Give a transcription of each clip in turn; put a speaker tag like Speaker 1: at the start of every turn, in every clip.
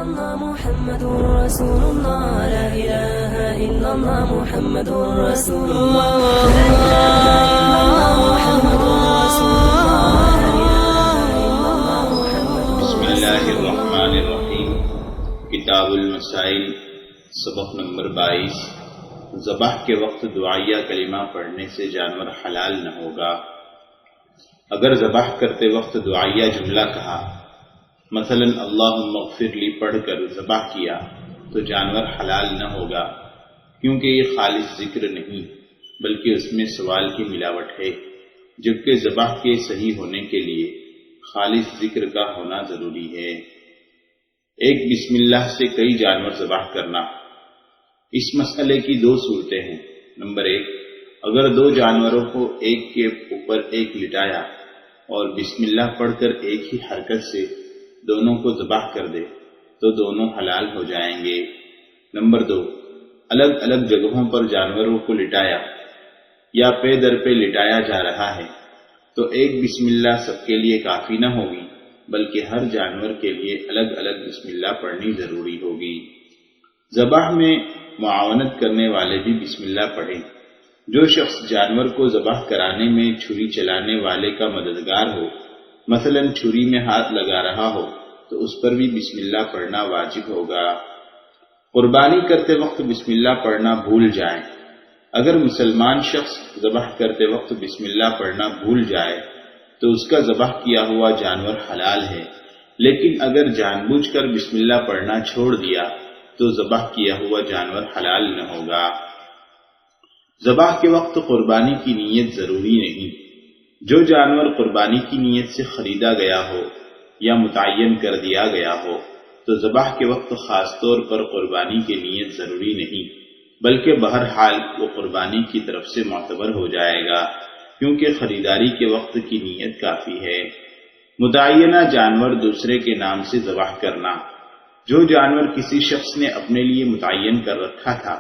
Speaker 1: الله محمد رسول الله لا إله إلا الله محمد رسول الله لا إله إلا الله محمد رسول الله لا إله إلا الله محمد
Speaker 2: بسم اللہ الرحمن الرحیم۔ کتاب المسائل سبق نمبر 22۔ ذبح کے وقت دعائیہ کلمہ پڑھنے سے جانور حلال نہ ہوگا۔ اگر ذبح کرتے وقت دعائیہ جملہ کہا، مثلا اللہم اغفر لی پڑھ کر ذبح کیا، تو جانور حلال نہ ہوگا، کیونکہ یہ خالص ذکر نہیں بلکہ اس میں سوال کی ملاوٹ ہے، جبکہ ذبح کے صحیح ہونے کے لیے خالص ذکر کا ہونا ضروری ہے۔ ایک بسم اللہ سے کئی جانور ذبح کرنا، اس مسئلے کی دو صورتیں ہیں۔ نمبر 1، اگر دو جانوروں کو ایک کے اوپر ایک لٹایا اور بسم اللہ پڑھ کر ایک ہی حرکت سے دونوں کو ذبح کر دے تو دونوں حلال ہو جائیں گے۔ نمبر 2، الگ الگ جگہوں پر جانوروں کو لٹایا یا پے در پہ لٹایا جا رہا ہے تو ایک بسم اللہ سب کے لیے کافی نہ ہوگی بلکہ ہر جانور کے لیے الگ الگ بسم اللہ پڑھنی ضروری ہوگی۔ ذبح میں معاونت کرنے والے بھی بسم اللہ پڑھیں۔ جو شخص جانور کو ذبح کرانے میں چھری چلانے والے کا مددگار ہو، مثلا چھری میں ہاتھ لگا رہا ہو، تو اس پر بھی بسم اللہ پڑھنا واجب ہوگا۔ قربانی کرتے وقت بسم اللہ پڑھنا بھول جائیں۔ اگر مسلمان شخص ذبح کرتے وقت بسم اللہ پڑھنا بھول جائے تو اس کا ذبح کیا ہوا جانور حلال ہے، لیکن اگر جان بوجھ کر بسم اللہ پڑھنا چھوڑ دیا تو ذبح کیا ہوا جانور حلال نہ ہوگا۔ ذبح کے وقت قربانی کی نیت ضروری نہیں۔ جو جانور قربانی کی نیت سے خریدا گیا ہو یا متعین کر دیا گیا ہو تو ذبح کے وقت خاص طور پر قربانی کی نیت ضروری نہیں، بلکہ بہرحال وہ قربانی کی طرف سے معتبر ہو جائے گا، کیونکہ خریداری کے وقت کی نیت کافی ہے۔ متعینہ جانور دوسرے کے نام سے ذبح کرنا، جو جانور کسی شخص نے اپنے لیے متعین کر رکھا تھا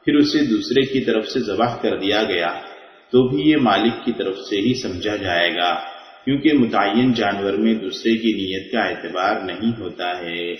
Speaker 2: پھر اسے دوسرے کی طرف سے ذبح کر دیا گیا تو بھی یہ مالک کی طرف سے ہی سمجھا جائے گا، کیونکہ متعین جانور میں دوسرے کی نیت کا اعتبار نہیں ہوتا ہے۔